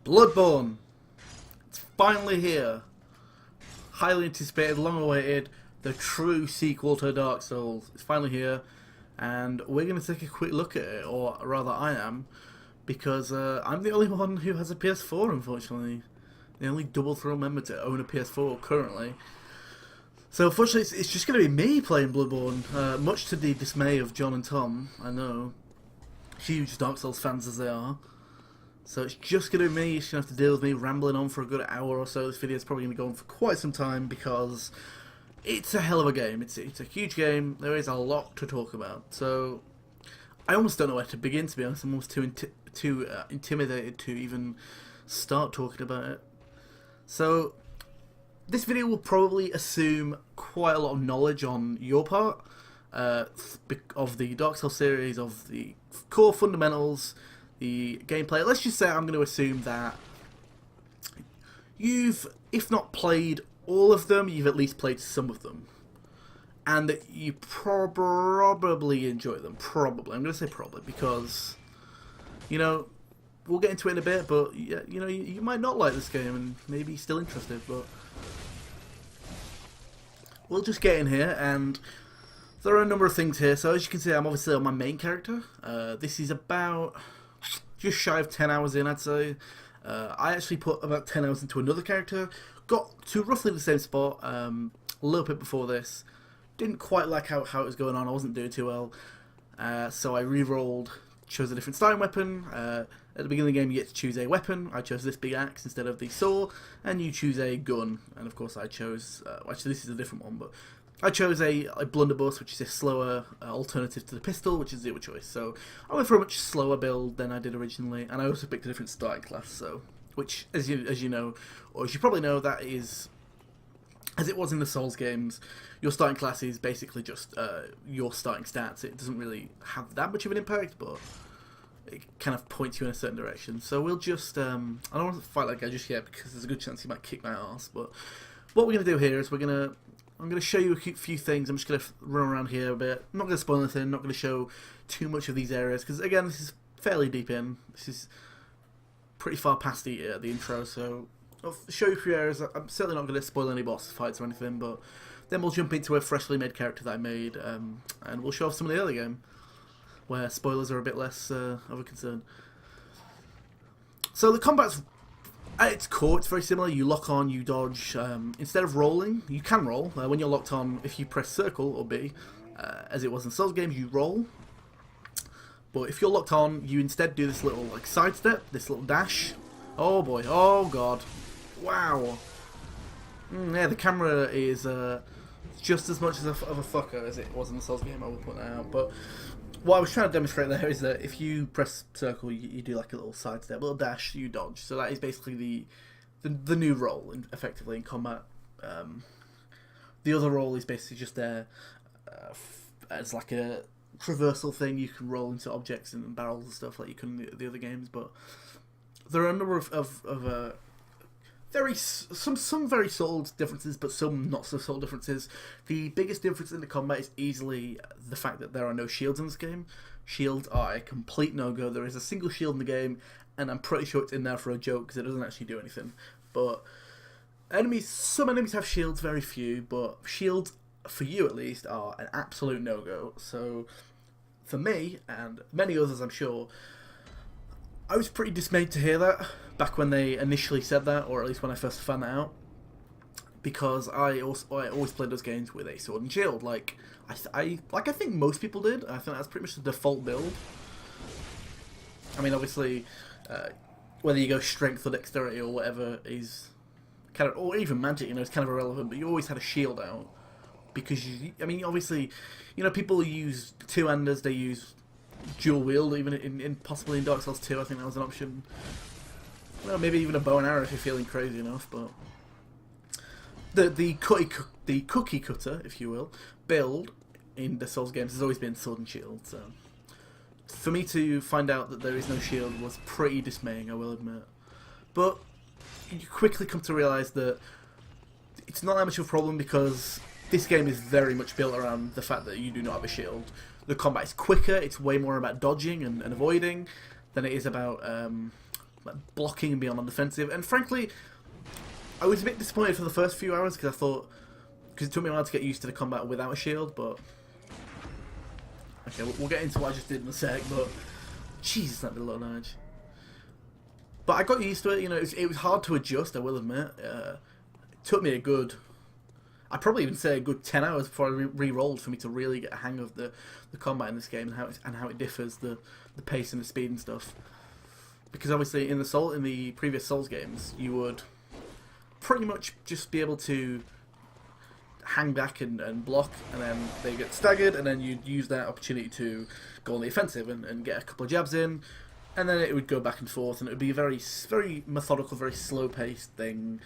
Bloodborne! It's finally here. Highly anticipated, long awaited, the true sequel to Dark Souls. It's finally here, and we're going to take a quick look at it, or rather I am, because I'm the only one who has a PS4, unfortunately. The only Double Thrill member to own a PS4 currently. So unfortunately it's just going to be me playing Bloodborne, much to the dismay of John and Tom, I know. Huge Dark Souls fans as they are. So it's just going to be me. You're just going to have to deal with me rambling on for a good hour or so. This video is probably going to go on for quite some time because it's a hell of a game. It's a huge game. There is a lot to talk about. So I almost don't know where to begin, to be honest. I'm almost too intimidated to even start talking about it. So this video will probably assume quite a lot of knowledge on your part of the Dark Souls series, of the core fundamentals, the gameplay. Let's just say I'm going to assume that you've, if not played all of them, you've at least played some of them. And that you probably enjoy them. Probably. I'm going to say probably because, you know, we'll get into it in a bit, but, you know, you might not like this game and maybe still interested, but we'll just get in here, and there are a number of things here. So as you can see, I'm obviously on my main character. This is about just shy of 10 hours in, I'd say. I actually put about 10 hours into another character. Got to roughly the same spot a little bit before this. Didn't quite like how it was going on. I wasn't doing too well. So I re-rolled, chose a different starting weapon. At the beginning of the game you get to choose a weapon. I chose this big axe instead of the saw. And you choose a gun. And of course I chose, actually this is a different one, but I chose a blunderbuss, which is a slower alternative to the pistol, which is zero choice. So I went for a much slower build than I did originally, and I also picked a different starting class. So, which, as you know, or as you probably know, that is, as it was in the Souls games, your starting class is basically just your starting stats. It doesn't really have that much of an impact, but it kind of points you in a certain direction. So we'll just, I don't want to fight that guy just yet because there's a good chance he might kick my ass. But what we're going to do here is I'm going to show you a few things. I'm just going to run around here a bit. I'm not going to spoil anything. I'm not going to show too much of these areas because, again, this is fairly deep in. This is pretty far past the intro, so I'll show you a few areas. I'm certainly not going to spoil any boss fights or anything, but then we'll jump into a freshly made character that I made, and we'll show off some of the other game where spoilers are a bit less of a concern. So the combat's, at its core, it's very similar. You lock on, you dodge. Instead of rolling, you can roll. When you're locked on, if you press circle or B, as it was in Souls games, you roll. But if you're locked on, you instead do this little like sidestep, this little dash. Oh boy, oh god, wow. Yeah, the camera is just as much of a fucker as it was in the Souls game. I will point that out. But what I was trying to demonstrate there is that if you press circle, you do like a little sidestep, a little dash, you dodge. So that is basically the new role, effectively, in combat. The other role is basically just there as like a traversal thing. You can roll into objects and barrels and stuff like you can in the other games. But there are a number of some very subtle differences, but some not so subtle differences. The biggest difference in the combat is easily the fact that there are no shields in this game. Shields are a complete no-go. There is a single shield in the game, and I'm pretty sure it's in there for a joke because it doesn't actually do anything. But some enemies have shields, very few, but shields, for you at least, are an absolute no-go. So for me, and many others I'm sure, I was pretty dismayed to hear that back when they initially said that, or at least when I first found that out, because I always played those games with a sword and shield, like I think most people did. I think that's pretty much the default build. I mean, obviously, whether you go strength or dexterity or whatever is kind of, or even magic, you know, it's kind of irrelevant. But you always had a shield out because I mean, obviously, you know, people use two-handers, they use dual wield, even in possibly in Dark Souls 2, I think that was an option. Well, maybe even a bow and arrow if you're feeling crazy enough. But the cookie cutter, if you will, build in the Souls games has always been sword and shield. So for me to find out that there is no shield was pretty dismaying, I will admit. But you quickly come to realise that it's not that much of a problem because this game is very much built around the fact that you do not have a shield. The combat is quicker, it's way more about dodging and avoiding than it is about like blocking and being on defensive. And frankly, I was a bit disappointed for the first few hours because I thought, because it took me a while to get used to the combat without a shield. But okay, we'll get into what I just did in a sec. But Jesus, that did a lot of damage. But I got used to it. You know, it was hard to adjust. I will admit. It took me a good, I'd probably even say a good 10 hours before I re-rolled for me to really get a hang of the combat in this game and how it differs, the pace and the speed and stuff. Because obviously in the previous Souls games, you would pretty much just be able to hang back and block, and then they get staggered, and then you'd use that opportunity to go on the offensive and get a couple of jabs in, and then it would go back and forth, and it would be a very, very methodical, very slow-paced thing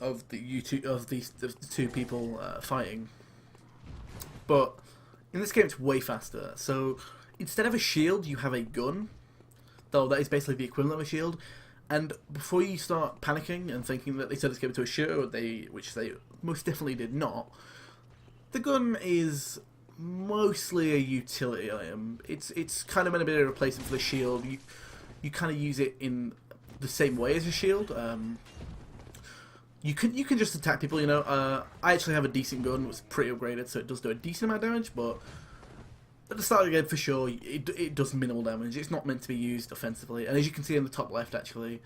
of the two people fighting. But in this game, it's way faster. So instead of a shield, you have a gun, though that is basically the equivalent of a shield. And before you start panicking and thinking that they turned this game into a show, which they most definitely did not, the gun is mostly a utility item. It's kind of meant to be a replacement for the shield. You kind of use it in the same way as a shield. You can just attack people, you know. I actually have a decent gun, it's pretty upgraded, so it does do a decent amount of damage, but at the start of the game, for sure, it does minimal damage. It's not meant to be used offensively, and as you can see in the top left, actually,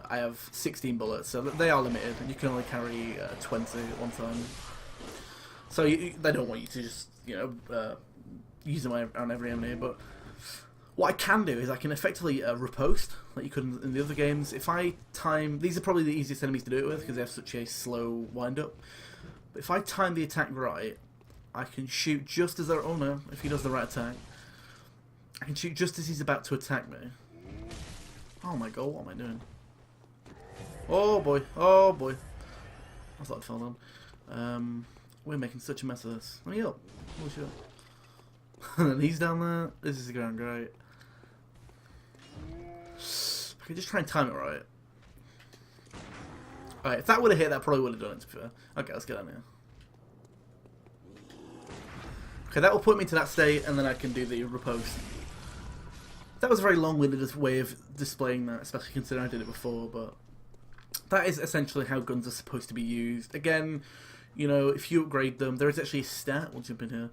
I have 16 bullets, so they are limited, and you can only carry 20 at one time. So they don't want you to just, you know, use them on every enemy, but what I can do is I can effectively riposte, like you could in the other games. If I time... These are probably the easiest enemies to do it with, because they have such a slow wind-up. But if I time the attack right, I can shoot just as they're... Oh no, if he does the right attack. I can shoot just as he's about to attack me. Oh my god, what am I doing? Oh boy, oh boy. I thought I fell down. We're making such a mess of this. Let me up. Holy shit. And he's down there. This is going great. I can just try and time it right. Alright, if that would have hit, that probably would have done it, to be fair. Okay, let's get down here. Okay, that will put me to that state, and then I can do the riposte. That was a very long-winded way of displaying that, especially considering I did it before, but that is essentially how guns are supposed to be used. Again, you know, if you upgrade them, there is actually a stat, we'll jump in here,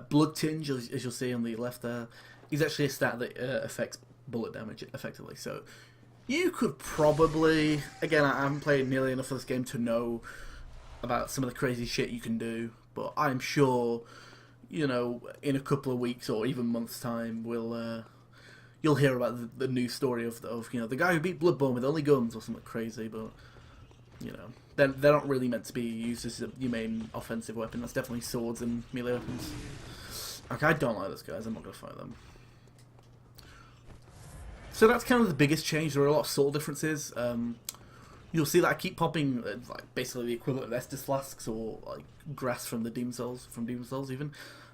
Blood Tinge, as you'll see on the left there, is actually a stat that affects bullet damage, effectively. So, you could probably, again, I haven't played nearly enough of this game to know about some of the crazy shit you can do, but I'm sure, you know, in a couple of weeks or even months' time, you'll hear about the new story of you know, the guy who beat Bloodborne with only guns or something crazy, but, you know, they're not really meant to be used as your main offensive weapon. That's definitely swords and melee weapons. Okay, I don't like those guys. I'm not going to fight them. So that's kind of the biggest change. There are a lot of subtle differences. You'll see that I keep popping like basically the equivalent of Estus flasks or like grass from Demon Souls even.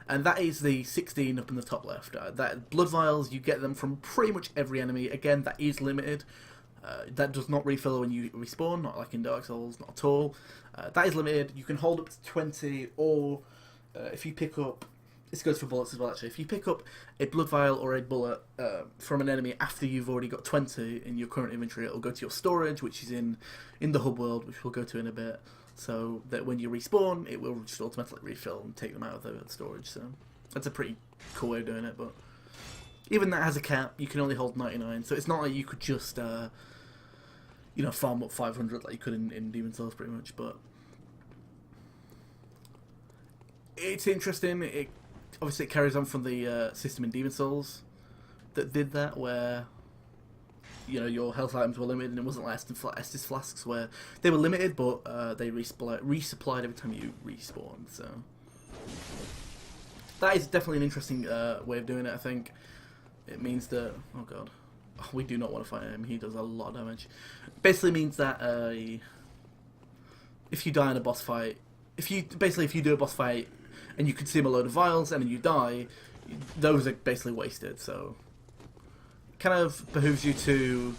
And that is the 16 up in the top left. That blood vials, you get them from pretty much every enemy. Again, that is limited. That does not refill when you respawn, not like in Dark Souls, not at all. That is limited. You can hold up to 20, or if you pick up... This goes for bullets as well, actually. If you pick up a blood vial or a bullet from an enemy after you've already got 20 in your current inventory, it'll go to your storage, which is in the hub world, which we'll go to in a bit. So that when you respawn, it will just automatically refill and take them out of the storage. So that's a pretty cool way of doing it, but even that has a cap. You can only hold 99, so it's not like you could just you know, farm up 500 like you could in Demon Souls, pretty much. But it's interesting. Obviously it carries on from the system in Demon Souls that did that, where, you know, your health items were limited, and it wasn't like Estus flasks where they were limited, but they resupplied every time you respawned. So that is definitely an interesting way of doing it. I think it means that, oh god, we do not want to fight him. He does a lot of damage. Basically means that if you die in a boss fight, if you do a boss fight and you consume a load of vials and then you die, those are basically wasted. So it kind of behooves you to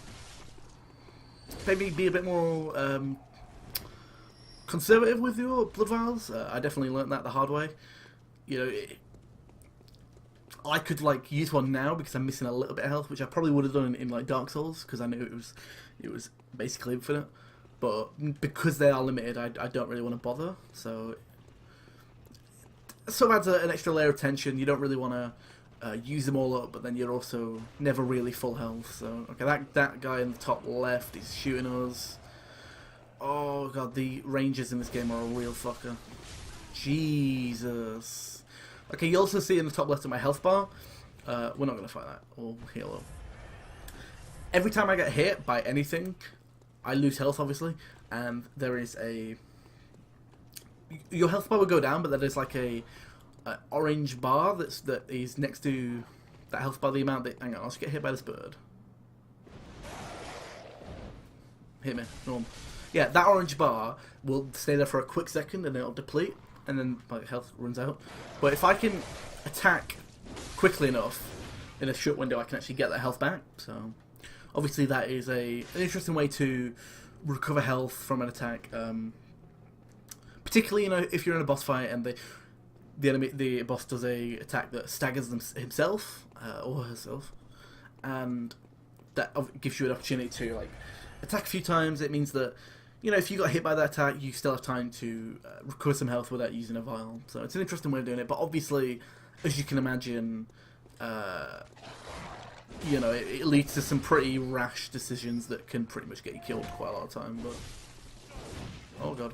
maybe be a bit more conservative with your blood vials. I definitely learnt that the hard way. You know, I could like use one now because I'm missing a little bit of health, which I probably would have done in like Dark Souls because I knew it was basically infinite. But because they are limited, I don't really want to bother. So it sort of adds an extra layer of tension. You don't really want to use them all up, but then you're also never really full health. So okay, that guy in the top left is shooting us. Oh god, the rangers in this game are a real fucker. Jesus. Okay, you also see in the top left of my health bar. We're not going to fight that. We'll heal up. Every time I get hit by anything, I lose health, obviously. And there is a... Your health bar will go down, but there is like a orange bar that is next to that health bar, the amount that... Hang on, I'll just get hit by this bird. Hit me. Norm. Yeah, that orange bar will stay there for a quick second and it'll deplete. And then my health runs out. But if I can attack quickly enough in a short window, I can actually get that health back. So obviously that is an interesting way to recover health from an attack. Particularly, you know, if you're in a boss fight and the boss does a attack that staggers himself or herself, and that gives you an opportunity to like attack a few times. It means that, you know, if you got hit by that attack, you still have time to recover some health without using a vial. So it's an interesting way of doing it. But obviously, as you can imagine, you know, it leads to some pretty rash decisions that can pretty much get you killed quite a lot of time. But oh god.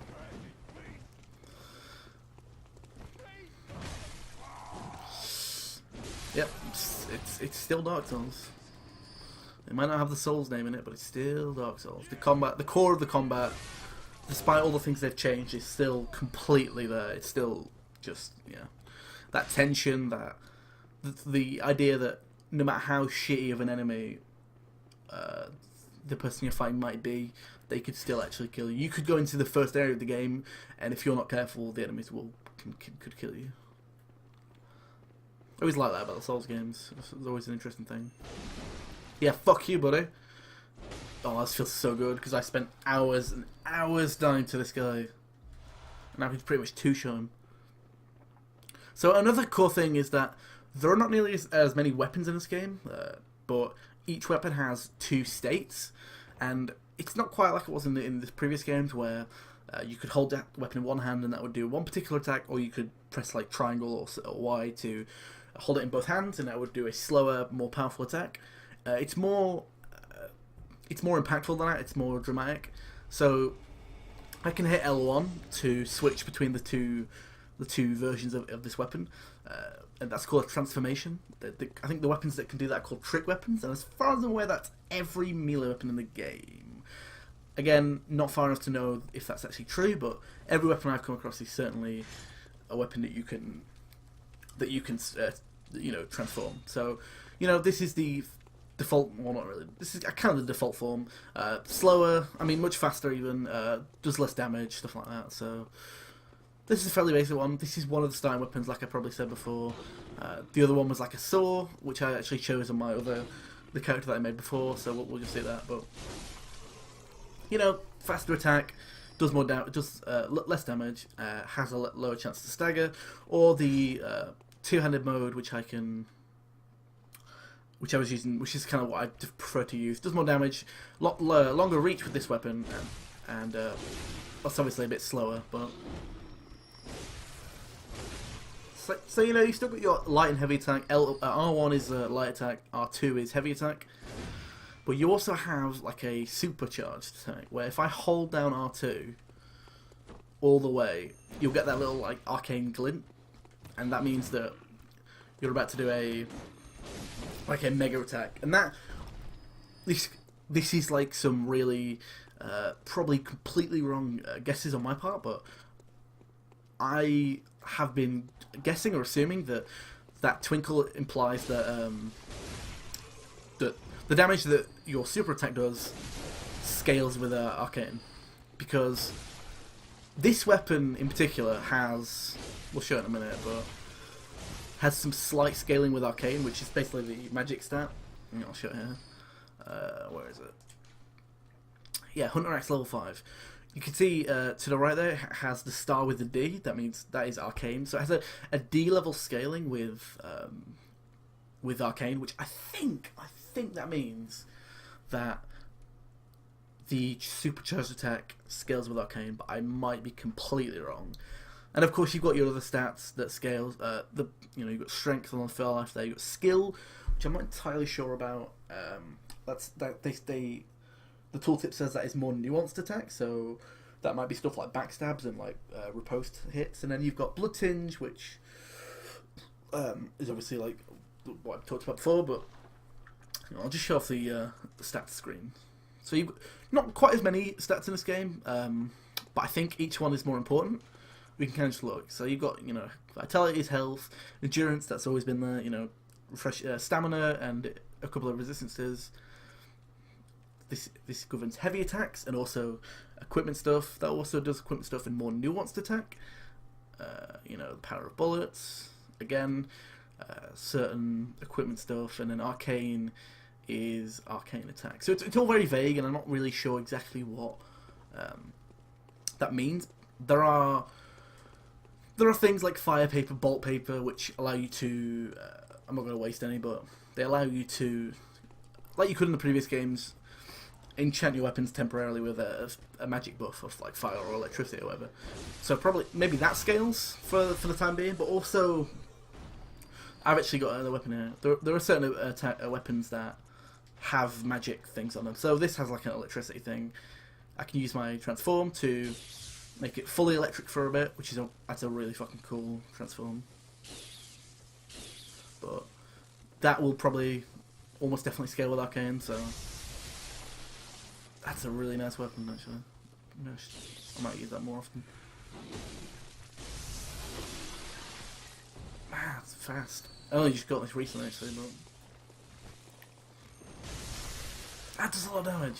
Yep, it's still Dark Souls. It might not have the Souls name in it, but it's still Dark Souls. The combat, the core of the combat, despite all the things they've changed, is still completely there. It's still just, yeah, that tension, that the idea that no matter how shitty of an enemy the person you're fighting might be, they could still actually kill you. You could go into the first area of the game, and if you're not careful, the enemies could kill you. I always like that about the Souls games. It's always an interesting thing. Yeah, fuck you, buddy. Oh, this feels so good, because I spent hours and hours dying to this guy. And now he's pretty much two-shot him. So another core thing is that there are not nearly as many weapons in this game, but each weapon has two states, and it's not quite like it was in the previous games where you could hold that weapon in one hand and that would do one particular attack, or you could press like triangle or Y to hold it in both hands and that would do a slower, more powerful attack. It's more impactful than that. It's more dramatic. So I can hit L1 to switch between the two versions of this weapon, and that's called a transformation. I think the weapons that can do that are called trick weapons, and as far as I'm aware, that's every melee weapon in the game. Again, not far enough to know if that's actually true, but every weapon I've come across is certainly a weapon that you can you know, transform. So, you know, this is the default, well, not really, this is kind of the default form. Slower, I mean much faster even, does less damage, stuff like that. So this is a fairly basic one. This is one of the starting weapons, like I probably said before. The other one was like a saw, which I actually chose on the character that I made before, so we'll just see that. But you know, faster attack, does more damage, does less damage, has a lower chance to stagger, or the two-handed mode, which I was using, which is kind of what I prefer to use. Does more damage, longer reach with this weapon, and that's obviously a bit slower, but so you know, you still got your light and heavy attack. R1 is light attack, R2 is heavy attack, but you also have like a supercharged attack where if I hold down R2 all the way, you'll get that little like arcane glint, and that means that you're about to do a mega attack. And that this is like some really probably completely wrong guesses on my part, but I have been guessing or assuming that twinkle implies that that the damage that your super attack does scales with arcane, because this weapon in particular has, we'll show it in a minute, but has some slight scaling with arcane, which is basically the magic stat. I'll show it here. Where is it? Yeah, Hunter Axe level 5. You can see to the right there, it has the star with the D. That means that is arcane. So it has a D level scaling with with Arcane, which I think that means that the supercharged attack scales with Arcane, but I might be completely wrong. And of course, you've got your other stats that scales. You've got strength on the far left there. You've got skill, which I'm not entirely sure about. The tooltip says that is more nuanced attack, so that might be stuff like backstabs and like riposte hits. And then you've got blood tinge, which is obviously like what I've talked about before. But I'll just show off the stats screen. So you've not quite as many stats in this game, but I think each one is more important. We can kind of just look. So you've got, vitality is health, endurance, that's always been there, refresh stamina and a couple of resistances. This governs heavy attacks and also equipment stuff. That also does equipment stuff and more nuanced attack. The power of bullets, again, certain equipment stuff, and then arcane is arcane attack. So it's all very vague, and I'm not really sure exactly what that means. There are things like fire paper, bolt paper, which allow you to. I'm not going to waste any, but they allow you to, like you could in the previous games, enchant your weapons temporarily with a magic buff of like fire or electricity or whatever. So maybe that scales for the time being, but also I've actually got another weapon here. There are certain weapons that have magic things on them. So this has like an electricity thing. I can use my transform to make it fully electric for a bit, that's a really fucking cool transform. But that will probably almost definitely scale with arcane, so that's a really nice weapon actually. I might use that more often. Man, it's fast. I only just got this recently actually, but that does a lot of damage.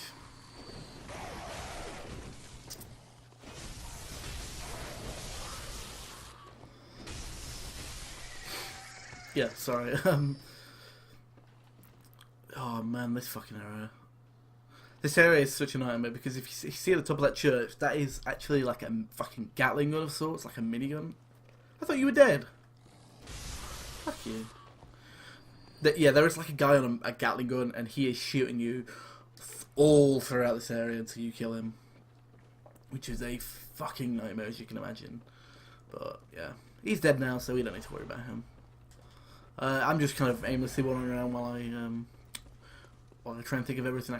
Yeah, sorry. Oh man, this fucking area. This area is such a nightmare because if you see at the top of that church, that is actually like a fucking Gatling gun of sorts, like a minigun. I thought you were dead. Fuck you. There is like a guy on a Gatling gun, and he is shooting you all throughout this area until you kill him, which is a fucking nightmare, as you can imagine. But yeah, he's dead now, so we don't need to worry about him. I'm just kind of aimlessly wandering around while I try and think of everything I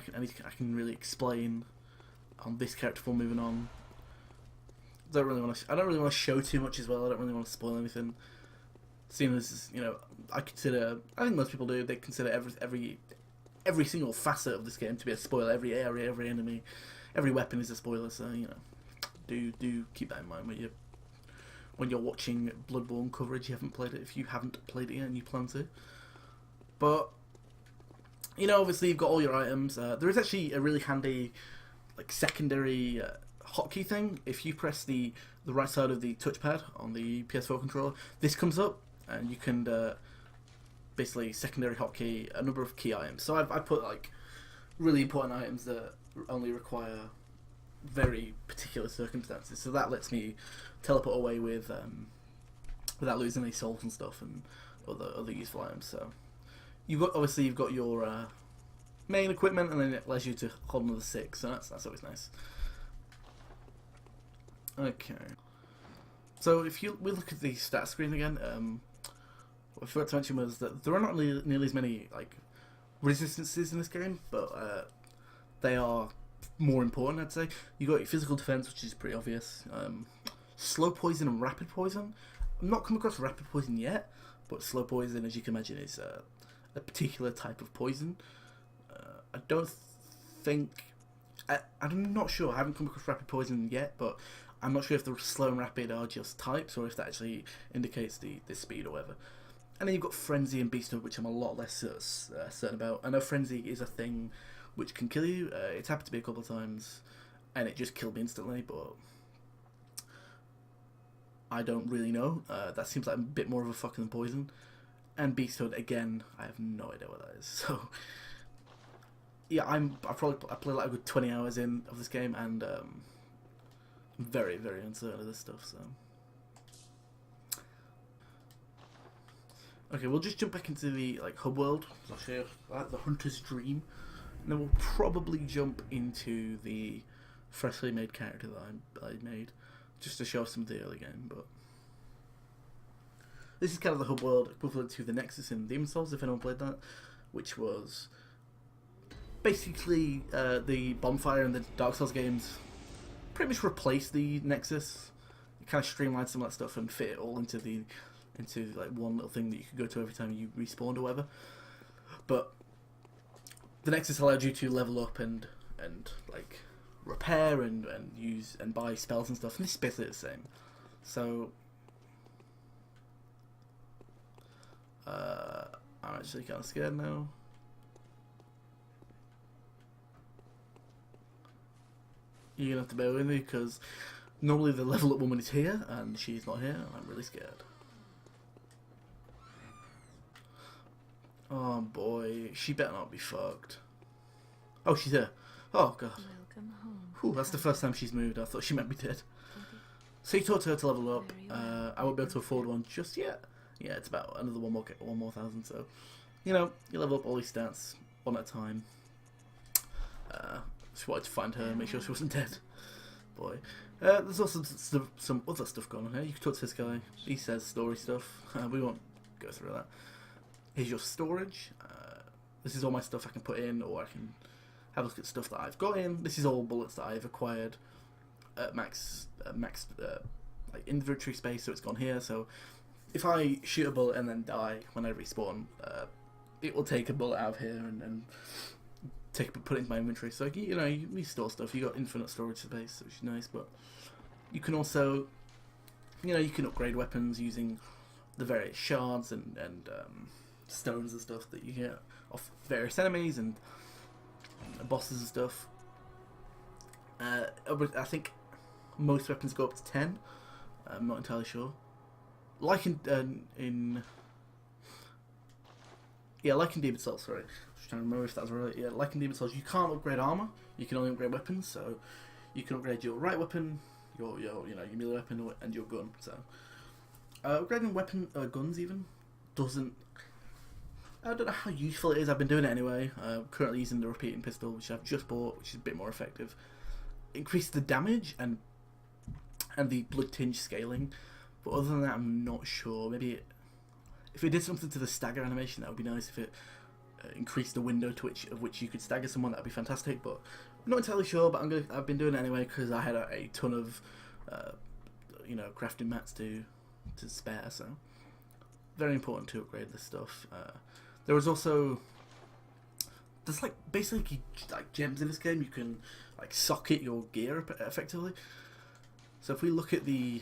can really explain on this character before moving on. I don't really want to show too much as well. I don't really want to spoil anything. Seeing as I think most people do. They consider every single facet of this game to be a spoiler. Every area, every enemy, every weapon is a spoiler. So do keep that in mind when you're watching Bloodborne coverage. If you haven't played it yet and you plan to. But obviously you've got all your items. There is actually a really handy like secondary hotkey thing. If you press the right side of the touchpad on the PS4 controller, this comes up and you can basically secondary hotkey a number of key items. So I've put like really important items that only require very particular circumstances. So that lets me teleport away without losing any souls and stuff and other useful items. So you've got your main equipment, and then it allows you to hold another 6. So that's always nice. Okay. So we look at the stat screen again. What I forgot to mention was that there are not nearly as many like resistances in this game, but they are more important, I'd say. You got your physical defense, which is pretty obvious. Slow poison and rapid poison. I've not come across rapid poison yet, but slow poison, as you can imagine, is a particular type of poison. I don't think. I'm not sure. I haven't come across rapid poison yet, but I'm not sure if the slow and rapid are just types or if that actually indicates the speed or whatever. And then you've got frenzy and beasthood, which I'm a lot less certain about. I know frenzy is a thing which can kill you. It's happened to me a couple of times, and it just killed me instantly, but I don't really know. That seems like a bit more of a fucking than poison. And beasthood, again, I have no idea what that is. So yeah, I played like a good 20 hours in of this game, and I'm very, very uncertain of this stuff. So Okay, we'll just jump back into the like hub world. I'll show you the hunter's dream, and then we'll probably jump into the freshly made character that I made, just to show some of the early game. But this is kind of the hub world equivalent to the Nexus in Demon's Souls, if anyone played that, which was basically the bonfire in the Dark Souls games. Pretty much replaced the Nexus. It kind of streamlined some of that stuff and fit it all into like one little thing that you could go to every time you respawned or whatever. But the Nexus allowed you to level up and like repair and use and buy spells and stuff, and this is basically the same. So I'm actually kind of scared now. You're gonna have to bear with me because normally the level up woman is here and she's not here, and I'm really scared. Oh boy, she better not be fucked. Oh, she's here. Oh god. Welcome home. Whew, that's the first time she's moved. I thought she might be dead. So you talked to her to level up. I won't be able to afford one just yet. Yeah, it's about another one more thousand. So, you know, you level up all these stats one at a time. Just wanted to find her and make sure she wasn't dead. Boy. There's also some other stuff going on here. You can talk to this guy. He says story stuff. We won't go through that. Here's your storage. This is all my stuff I can put in, or I can have a look at stuff that I've got in. This is all bullets that I've acquired at max like inventory space, so it's gone here. So if I shoot a bullet and then die when I respawn, it will take a bullet out of here and put it into my inventory. So you know, you store stuff. You got infinite storage space, which is nice. But you can also, you know, you can upgrade weapons using the various shards and stones and stuff that you get off various enemies and bosses and stuff. I think most weapons go up to 10. I'm not entirely sure. Like in Demon's Souls, sorry. Just trying to remember if that was right. Yeah, like in Demon's Souls, you can't upgrade armor. You can only upgrade weapons. So you can upgrade your right weapon, your melee weapon, and your gun. So upgrading guns even doesn't. I don't know how useful it is. I've been doing it anyway. Currently using the repeating pistol, which I've just bought, which is a bit more effective. Increase the damage and the blood tinge scaling, but other than that, I'm not sure. Maybe if it did something to the stagger animation, that would be nice. If it increased the window to which you could stagger someone, that'd be fantastic. But I'm not entirely sure. But I've been doing it anyway because I had a ton of crafting mats to spare. So very important to upgrade this stuff. There was also there's basically gems in this game. You can socket your gear effectively. So if we look at the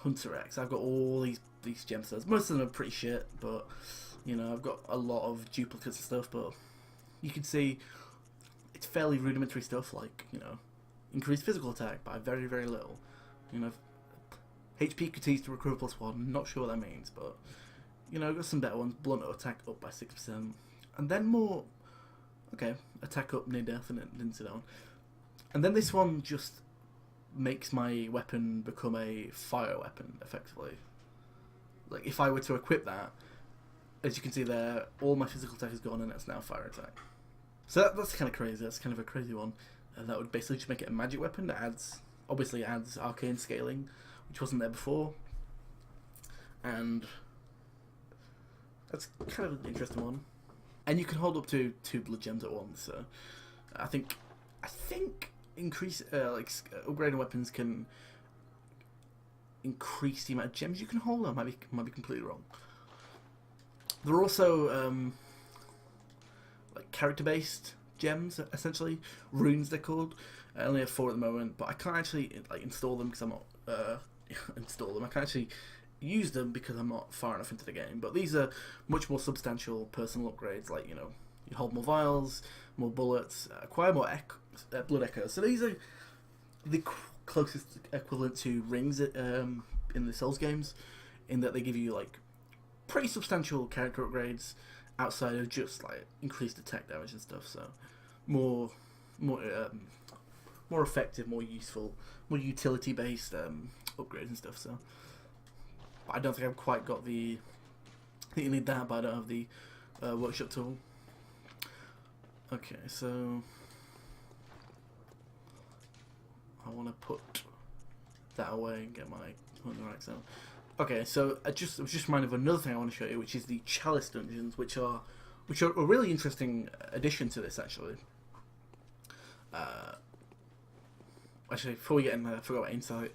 Hunter X, I've got all these gemstones. Most of them are pretty shit, but I've got a lot of duplicates and stuff. But you can see it's fairly rudimentary stuff, increased physical attack by very, very little. HP continues to recover +1. Not sure what that means, but I've got some better ones. Blunt attack up by 6%, and then more. Okay, attack up near death, and it didn't sit down. And then this one just makes my weapon become a fire weapon, effectively. If I were to equip that, as you can see there, all my physical attack is gone, and it's now fire attack. So that's kind of crazy. That's kind of a crazy one. And that would basically just make it a magic weapon that obviously adds arcane scaling, which wasn't there before. And that's kind of an interesting one. And you can hold up to 2 blood gems at once. So I think increase upgrading weapons can increase the amount of gems you can hold. I might be completely wrong. There are also character-based gems, essentially runes they're called. I only have 4 at the moment, but I can't actually install them because I'm not install them. I can't actually use them because I'm not far enough into the game. But these are much more substantial personal upgrades. You hold more vials, more bullets, acquire more blood echoes. So these are the closest equivalent to rings in the Souls games, in that they give you pretty substantial character upgrades outside of just increased attack damage and stuff. So more effective, more useful, more utility based upgrades and stuff. So I don't think I've quite got the You need that, but I don't have the workshop tool. Okay, so I want to put that away and get my hunting racks out. Okay, so I was just reminded of another thing I want to show you, which is the chalice dungeons, which are a really interesting addition to this, actually. Actually, before we get in there, I forgot about insight.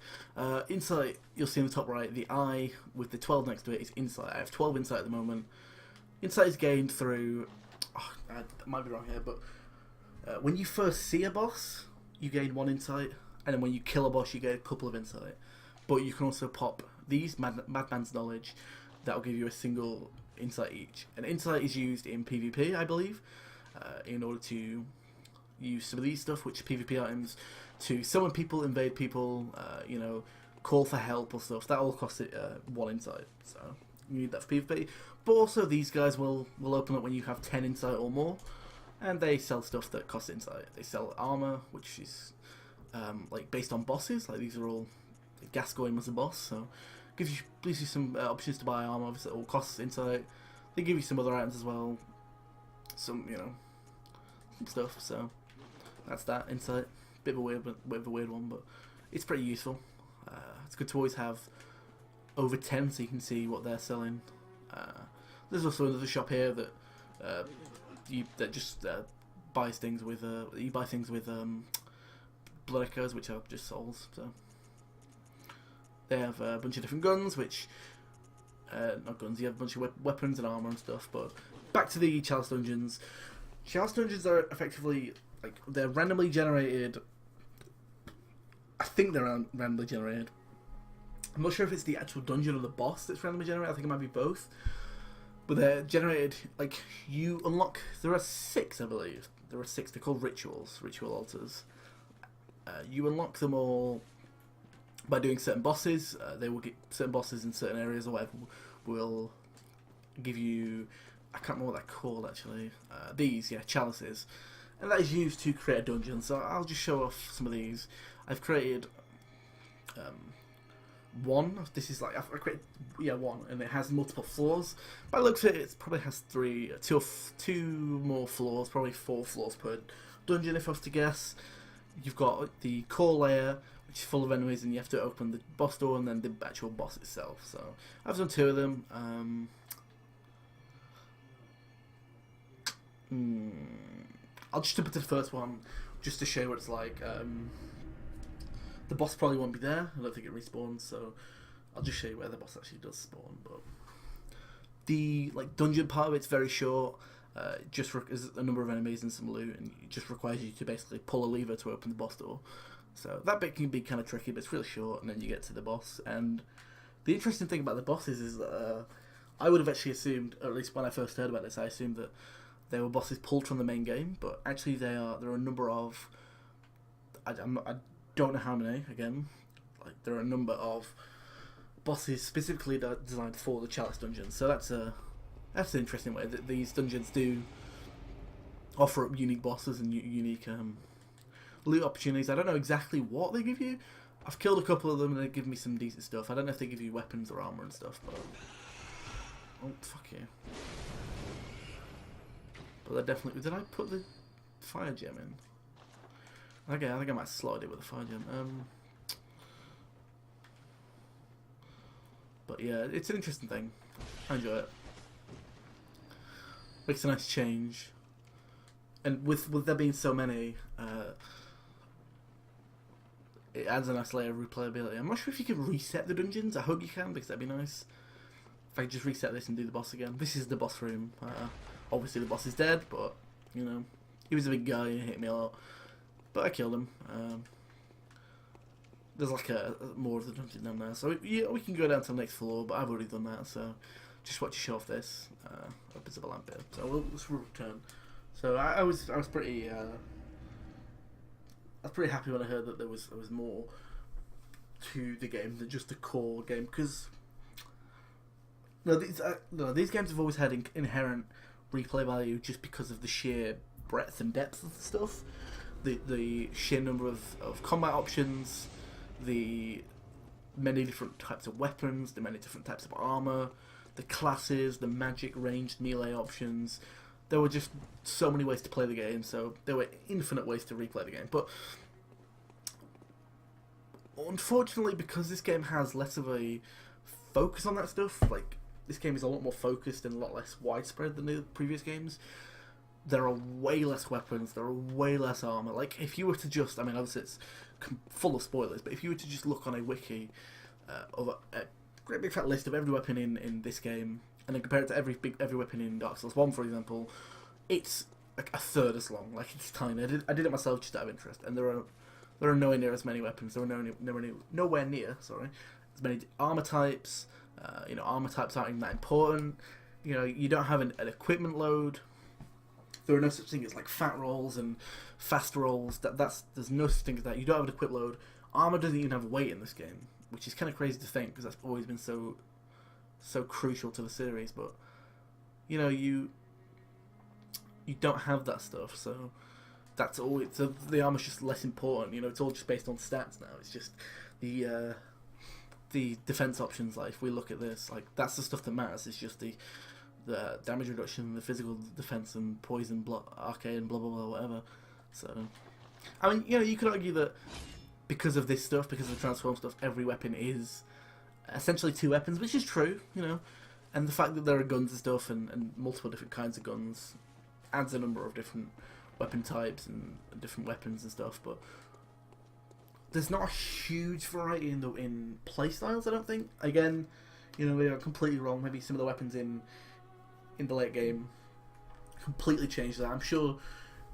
Insight, you'll see in the top right, the eye with the 12 next to it is insight. I have 12 insight at the moment. Insight is gained through... Oh, I might be wrong here, but when you first see a boss, you gain 1 insight, and then when you kill a boss, you get a couple of insight. But you can also pop these Madman's Knowledge, that will give you a single insight each. And insight is used in PvP, I believe, in order to use some of these stuff, which are PvP items, to summon people, invade people, you know, call for help or stuff. That all costs it 1 insight, so you need that for PvP. But also these guys will open up when you have 10 insight or more, and they sell stuff that costs insight. They sell armor, which is like based on bosses. Like these are all... Gascoigne was a boss, so gives you some options to buy armor. Obviously, it all costs insight. They give you some other items as well, some some stuff. So that's that insight. Bit of a weird one, but it's pretty useful. It's good to always have over 10 so you can see what they're selling. There's also another shop here that just buys things with you buy things with blood echoes, which are just souls. So. They have a bunch of different guns, which... not guns, you have a bunch of weapons and armor and stuff, but... Back to the Chalice Dungeons. Chalice Dungeons are effectively... like, they're randomly generated... I think they're randomly generated. I'm not sure if it's the actual dungeon or the boss that's randomly generated, I think it might be both. But they're generated... like, you unlock... There are 6, I believe. There are 6, they're called rituals, ritual altars. You unlock them all... by doing certain bosses. They will get certain bosses in certain areas or whatever will give you... I can't remember what they're called actually. These, yeah, chalices. And that is used to create a dungeon. So I'll just show off some of these. I've created 1. This is like... I've created, 1. And it has multiple floors. By the looks of it, it probably has 2 more floors. Probably 4 floors per dungeon if I was to guess. You've got the core layer, which is full of enemies, and you have to open the boss door and then the actual boss itself. So I've done 2 of them. I'll just jump into the first one just to show you what it's like. The boss probably won't be there. I don't think it respawns, so I'll just show you where the boss actually does spawn. But the dungeon part of it's very short. Just is a number of enemies and some loot, and it just requires you to basically pull a lever to open the boss door. So that bit can be kind of tricky, but it's really short, and then you get to the boss. And the interesting thing about the bosses is that I would have actually assumed, or at least when I first heard about this, I assumed that they were bosses pulled from the main game, but actually there are a number of... I don't know how many, again. Like, there are a number of bosses specifically designed for the Chalice Dungeons, so that's an interesting way that these dungeons do offer up unique bosses and unique loot opportunities. I don't know exactly what they give you. I've killed a couple of them and they give me some decent stuff. I don't know if they give you weapons or armor and stuff, but... oh, fuck you. But they definitely... did I put the fire gem in? Okay, I think I might slide it with the fire gem. But yeah, it's an interesting thing. I enjoy it. Makes a nice change. And with there being so many, it adds a nice layer of replayability. I'm not sure if you can reset the dungeons. I hope you can, because that'd be nice. If I could just reset this and do the boss again. This is the boss room. Obviously the boss is dead, but, you know, he was a big guy, he hit me a lot. But I killed him. There's like more of the dungeon down there. So yeah, we can go down to the next floor, but I've already done that, so just watch you show off this. Opens up a lamp here. So we'll return. So I was pretty happy when I heard that there was more to the game than just the core game, because these games have always had inherent replay value just because of the sheer breadth and depth of the stuff, the sheer number of combat options, the many different types of weapons, the many different types of armor, the classes, the magic, ranged, melee options. There were just so many ways to play the game, so there were infinite ways to replay the game. But unfortunately, because this game has less of a focus on that stuff, like, this game is a lot more focused and a lot less widespread than the previous games, there are way less weapons, there are way less armor. Like, if you were to just, I mean, obviously it's full of spoilers, but if you were to just look on a wiki of a great big fat list of every weapon in this game, and then compare it to every weapon in Dark Souls 1, for example, it's like a third as long. Like, it's tiny. I did it myself just out of interest, and there are nowhere near as many weapons. There are nowhere near as many armor types. Armor types aren't even that important. You don't have an equipment load. There are no such thing as like fat rolls and fast rolls. There's no such thing as that. You don't have an equip load. Armor doesn't even have weight in this game, which is kind of crazy to think because that's always been so crucial to the series. But you don't have that stuff, so that's all. So the armor's just less important. It's all just based on stats now. It's just the defense options. Like, if we look at this, like, that's the stuff that matters. It's just the damage reduction, the physical defense, and poison, arcane, blah blah blah, whatever. So, I mean, you could argue that because of this stuff, because of the transform stuff, every weapon is essentially 2 weapons, which is true, and the fact that there are guns and stuff and multiple different kinds of guns adds a number of different weapon types and different weapons and stuff, but there's not a huge variety in playstyles, I don't think. Again, we are completely wrong. Maybe some of the weapons in the late game completely changed that. I'm sure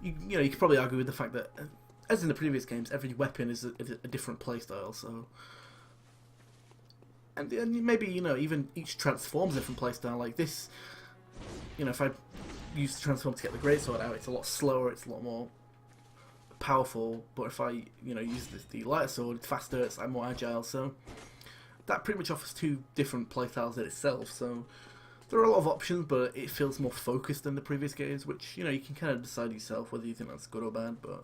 you could probably argue with the fact that, as in the previous games, every weapon is a different playstyle. So, and maybe even each transforms a different playstyle. Like this, if I use the transform to get the greatsword out, it's a lot slower. It's a lot more powerful. But if I use the lighter sword, it's faster. I'm more agile. So that pretty much offers 2 different playstyles in itself. So there are a lot of options, but it feels more focused than the previous games, which you can kind of decide yourself whether you think that's good or bad. But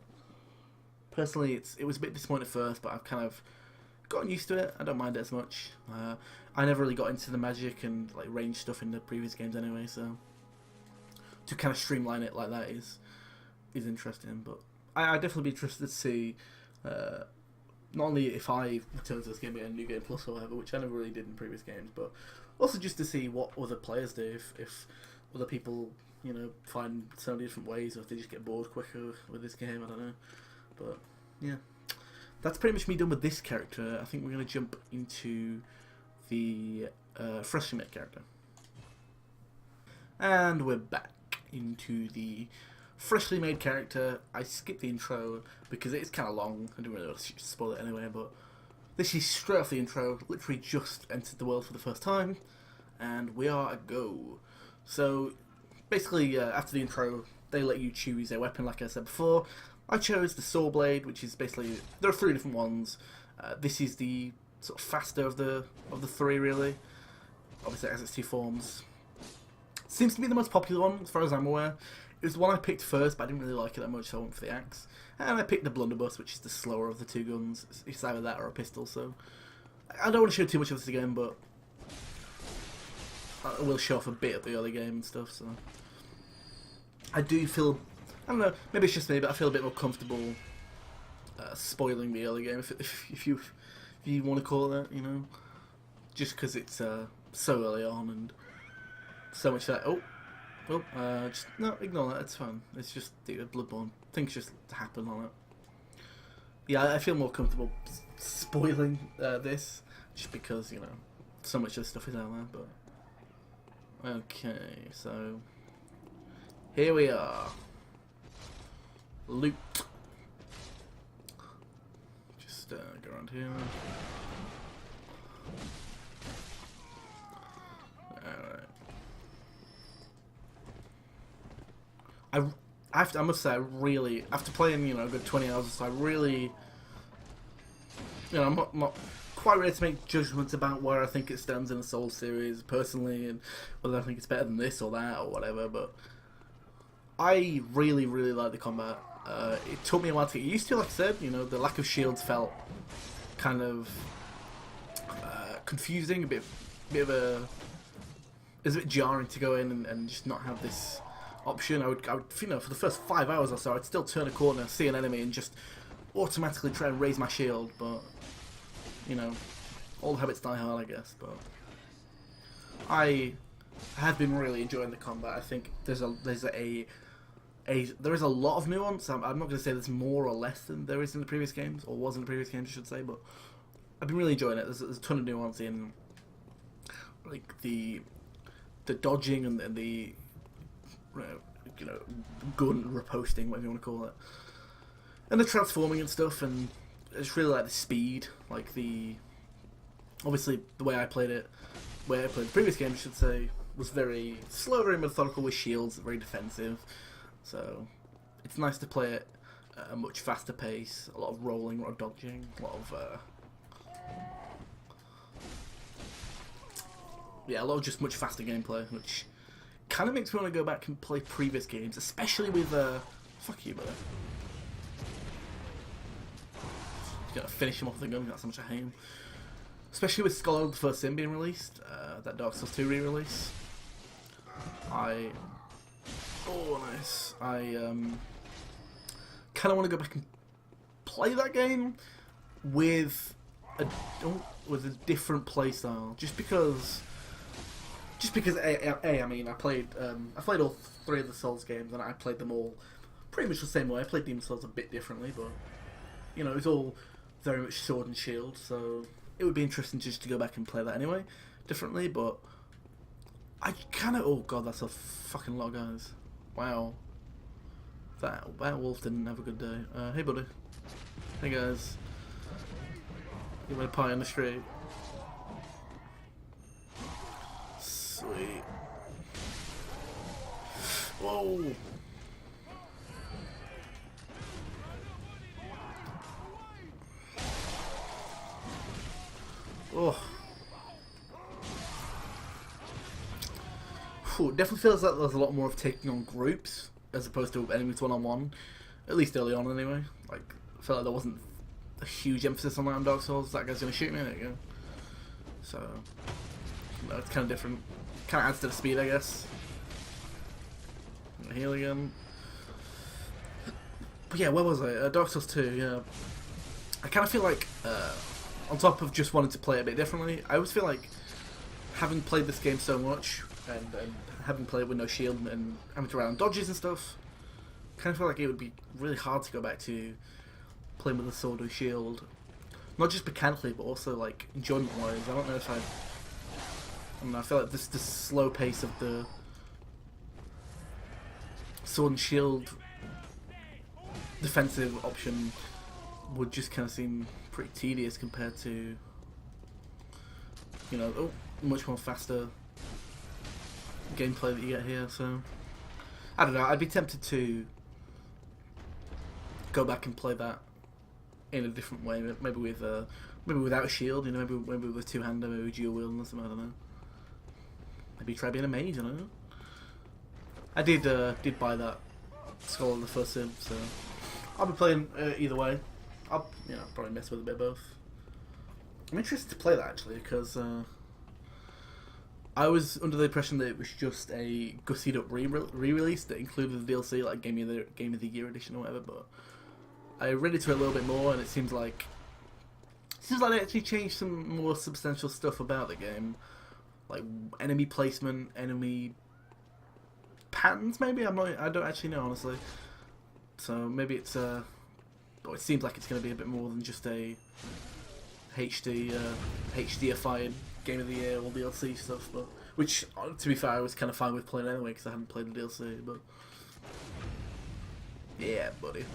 personally, it was a bit disappointing at first, but I've kind of gotten used to it. I don't mind it as much. I never really got into the magic and like range stuff in the previous games anyway, so to kind of streamline it like that is interesting. But I'd definitely be interested to see not only if I return to this game in a New Game Plus or whatever, which I never really did in previous games, but also just to see what other players do, if other people find so many different ways, or if they just get bored quicker with this game. I don't know, but yeah, that's pretty much me done with this character. I think we're going to jump into the freshly made character, and we're back into the freshly made character. I skipped the intro because it's kind of long. I didn't really want to spoil it anyway, but this is straight off the intro. Literally just entered the world for the first time, and we are a go. So basically, after the intro, they let you choose a weapon. Like I said before, I chose the Saw Blade, which is basically, there are 3 different ones. This is the sort of faster of the 3, really. Obviously, it has its 2 forms. Seems to be the most popular one, as far as I'm aware. It was the one I picked first, but I didn't really like it that much, so I went for the axe. And I picked the blunderbuss, which is the slower of the 2 guns. It's either that or a pistol, so I don't want to show too much of this again, but I will show off a bit of the early game and stuff. So I do feel, I don't know, maybe it's just me, but I feel a bit more comfortable spoiling the early game, if you want to call it that, just because it's so early on and so much that. Just no, ignore that. It's fine. It's just Bloodborne. Things just happen on it. Yeah, I feel more comfortable spoiling this, just because so much of the stuff is out there. But okay, so here we are. Loot. Just go around here. Alright. I must say, I really, after playing, a good 20 hours or so, I really, I'm not quite ready to make judgments about where I think it stands in the Souls series, personally, and whether I think it's better than this or that or whatever, but I really, really like the combat. It took me a while to get used to, like I said, the lack of shields felt kind of confusing, a bit of a was a bit jarring to go in and just not have this option. I would, you know, for the first 5 hours or so, I'd still turn a corner, see an enemy, and just automatically try and raise my shield. But you know, all habits die hard, I guess. But I have been really enjoying the combat. I think there is a lot of nuance. I'm not going to say there's more or less than there is in the previous games, or was in the previous games, I should say. But I've been really enjoying it. There's a ton of nuance in like the dodging and the you know, gun riposting, whatever you want to call it, and the transforming and stuff. And it's really like the speed, like obviously the way I played it, the previous game, I should say, was very slow, very methodical with shields, very defensive. So it's nice to play it at a much faster pace, a lot of rolling, a lot of dodging, a lot of just much faster gameplay, which kind of makes me want to go back and play previous games, especially with fuck you, brother. Just gotta finish him off the gun. That's how much I hate him. Especially with Scholar the First Sin being released, that Dark Souls 2 re-release. Oh, nice. I kind of want to go back and play that game with a different playstyle, just because I mean, I played all 3 of the Souls games, and I played them all pretty much the same way. I played Demon Souls a bit differently, but you know, it's all very much sword and shield, so it would be interesting just to go back and play that anyway, differently. But I kind of, oh god, that's a fucking lot, guys. Wow, that wolf didn't have a good day. Hey buddy, hey guys, you want a pie on the street? Sweet. Whoa. Oh. It definitely feels like there's a lot more of taking on groups as opposed to enemies one-on-one. At least early on, anyway. Like, I felt like there wasn't a huge emphasis on that on Dark Souls. That guy's gonna shoot me, there you go. So, you know, it's kind of different. Kind of adds to the speed, I guess. Heal again. But yeah, where was I? Dark Souls 2, yeah. I kind of feel like, on top of just wanting to play it a bit differently, I always feel like, having played this game so much, and having played with no shield and having to rely on dodges and stuff, kind of feel like it would be really hard to go back to playing with a sword or shield. Not just mechanically, but also like enjoyment-wise. I don't know if I feel like this slow pace of the sword and shield defensive option would just kind of seem pretty tedious compared to, you know, much more faster gameplay that you get here. So I don't know, I'd be tempted to go back and play that in a different way, maybe without a shield, you know, maybe with a two-hander, maybe dual wielding or something, I don't know. Maybe try being a mage, I don't know. I did buy that Scholar of the First Sin, so I'll be playing either way. I'll, you know, probably mess with a bit of both. I'm interested to play that actually, because I was under the impression that it was just a gussied up re-release that included the DLC, like Game of the Year edition or whatever. But I read into it a little bit more, and it seems like they actually changed some more substantial stuff about the game, like enemy placement, enemy patterns. Maybe I don't actually know, honestly. So maybe it's it seems like it's going to be a bit more than just a HDified Game of the Year or DLC stuff, but which, to be fair, I was kind of fine with playing anyway because I hadn't played the DLC. But yeah, buddy.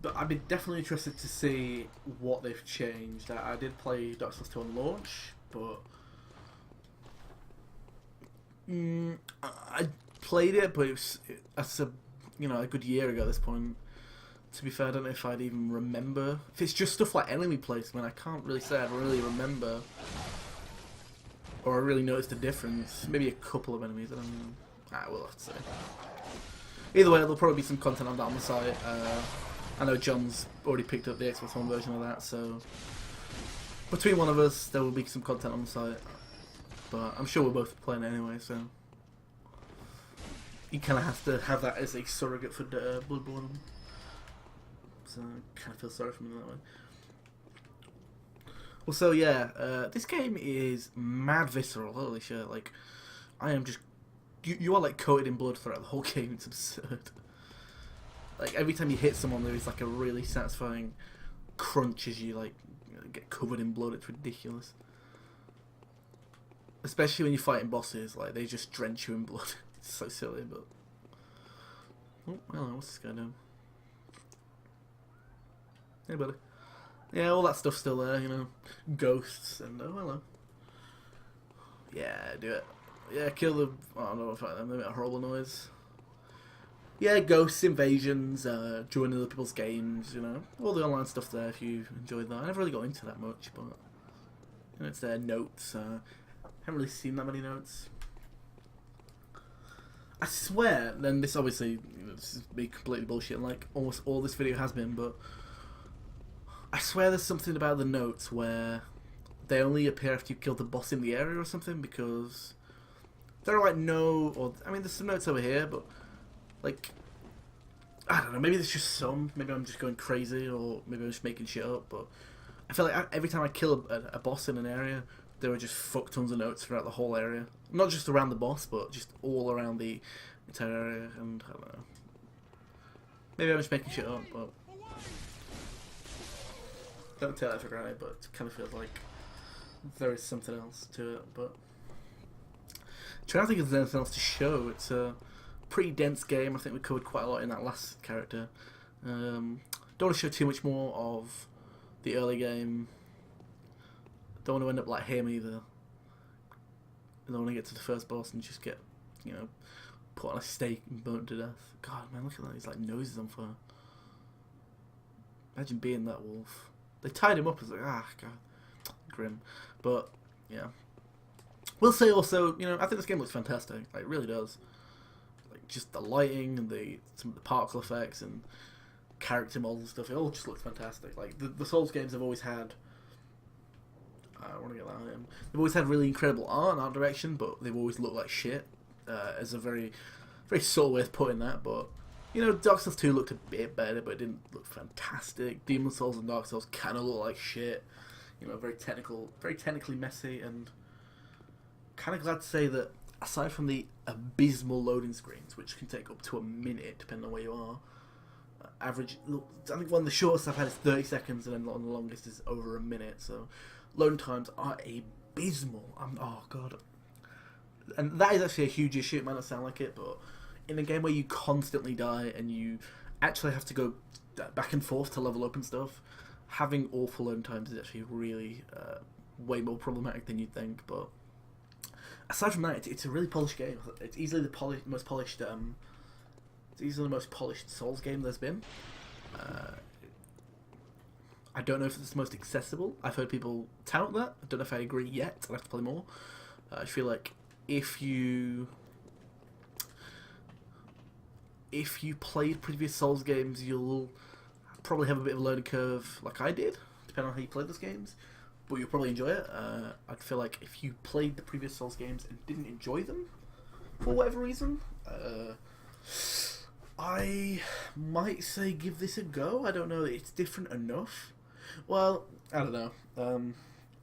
But I'd be definitely interested to see what they've changed. I did play Dark Souls 2 on launch, but I played it, but that's a good year ago at this point. To be fair, I don't know if I'd even remember. If it's just stuff like enemy placement, I can't really say I'd really remember. Or I really noticed a difference. Maybe a couple of enemies, I don't know. We'll have to see. Either way, there'll probably be some content on that on the site. I know John's already picked up the Xbox One version of that, so between one of us, there will be some content on the site. but I'm sure we're both playing anyway, so you kind of have to have that as a surrogate for Bloodborne. So I kind of feel sorry for me that way. Well, so yeah, this game is mad visceral. Holy shit! Like, I am just you are like coated in blood throughout the whole game. It's absurd. Like every time you hit someone, there is like a really satisfying crunch as you like get covered in blood. It's ridiculous. Especially when you're fighting bosses, like they just drench you in blood. It's so silly, but oh, hello, what's this guy doing? Hey, buddy. Yeah, all that stuff's still there, you know, ghosts and oh hello. Yeah, do it. Yeah, kill the. Oh, I don't know if I them. They make a horrible noise. Yeah, ghosts, invasions, joining other people's games, you know, all the online stuff there if you enjoyed that. I never really got into that much, but you know, it's there. Notes. Haven't really seen that many notes. I swear, then this obviously, you know, this is be completely bullshit, like almost all this video has been, but I swear there's something about the notes where they only appear after you kill the boss in the area or something, because there are like no, or I mean, there's some notes over here, but like, I don't know, maybe there's just some, maybe I'm just going crazy, or maybe I'm just making shit up, but I feel like every time I kill a boss in an area, there were just fuck tons of notes throughout the whole area. Not just around the boss, but just all around the entire area, and I don't know. Maybe I'm just making shit up, but don't take that for granted, but it kind of feels like there is something else to it, but I'm trying to think if there's anything else to show. It's a pretty dense game. I think we covered quite a lot in that last character. Don't want to show too much more of the early game. Don't want to end up like him either. I don't want to get to the first boss and just get, you know, put on a stake and burnt to death. God, man, look at that. His like nose is on fire. Imagine being that wolf. They tied him up as like, ah, God, grim. But yeah, we'll say also, you know, I think this game looks fantastic. Like, it really does. Like just the lighting and some of the particle effects and character models and stuff. It all just looks fantastic. Like the Souls games have always had. I want to get that on him. They've always had really incredible art and art direction, but they've always looked like shit. As a very, very subtle way of putting that. But you know, Dark Souls 2 looked a bit better, but it didn't look fantastic. Demon Souls and Dark Souls kind of look like shit. You know, very technically messy, and kind of glad to say that aside from the abysmal loading screens, which can take up to a minute depending on where you are, average. Look, I think one of the shortest I've had is 30 seconds, and then the longest is over a minute. So loading times are abysmal. Oh god, and that is actually a huge issue. It might not sound like it, but in a game where you constantly die and you actually have to go back and forth to level up and stuff, having awful loading times is actually really way more problematic than you'd think. But aside from that, it's a really polished game. It's easily the most polished. It's easily the most polished Souls game there's been. I don't know if it's the most accessible. I've heard people tout that. I don't know if I agree yet. I'll have to play more. I feel like if you played previous Souls games, you'll probably have a bit of a learning curve, like I did, depending on how you played those games. But you'll probably enjoy it. I'd feel like if you played the previous Souls games and didn't enjoy them, for whatever reason, I might say give this a go. I don't know. It's different enough. Well, I don't know.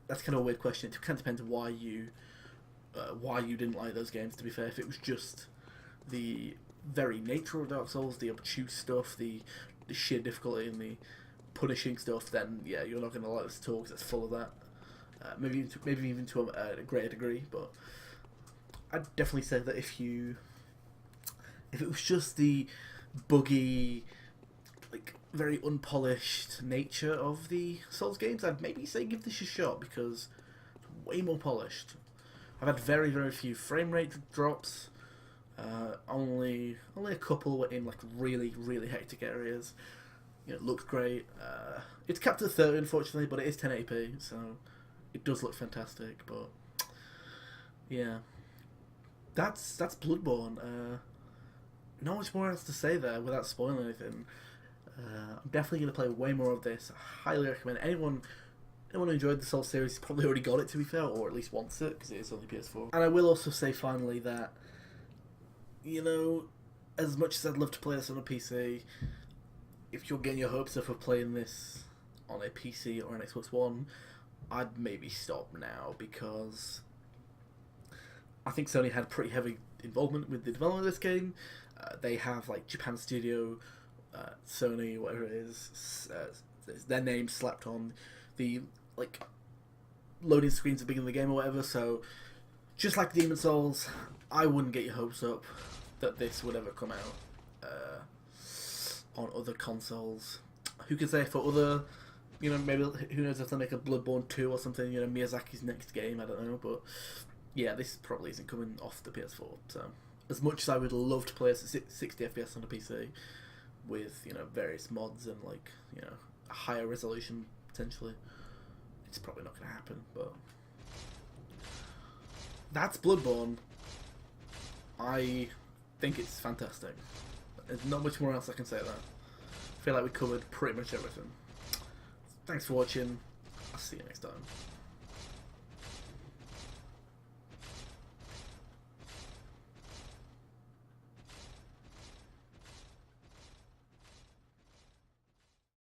That's kind of a weird question. It kind of depends why you didn't like those games. To be fair, if it was just the very nature of Dark Souls, the obtuse stuff, the sheer difficulty and the punishing stuff, then yeah, you're not going to like this at all because it's full of that. Maybe even to a greater degree. But I'd definitely say that if it was just the buggy, like very unpolished nature of the Souls games, I'd maybe say give this a shot because it's way more polished. I've had very, very few frame rate drops. Only a couple were in like really, really hectic areas. You know, it looks great. It's capped at 30, unfortunately, but it is 1080p, so it does look fantastic. But yeah, that's Bloodborne. Not much more else to say there without spoiling anything. I'm definitely going to play way more of this. I highly recommend anyone Anyone who enjoyed the Soul series probably already got it, to be fair, or at least wants it, because it is only PS4. And I will also say, finally, that, you know, as much as I'd love to play this on a PC, if you're getting your hopes up of playing this on a PC or an Xbox One, I'd maybe stop now, because I think Sony had pretty heavy involvement with the development of this game. They have, like, Japan Studio, Sony, whatever it is, their name slapped on the, like, loading screens at the beginning of the game or whatever, so just like Demon's Souls, I wouldn't get your hopes up that this would ever come out on other consoles. Who can say for other, you know, maybe, who knows if they'll make a Bloodborne 2 or something, you know, Miyazaki's next game, I don't know, but yeah, this probably isn't coming off the PS4, so as much as I would love to play a 60 FPS on a PC with, you know, various mods and, like, you know, a higher resolution potentially, it's probably not going to happen, but that's Bloodborne. I think it's fantastic. There's not much more else I can say about it. I feel like we covered pretty much everything. Thanks for watching. I'll see you next time.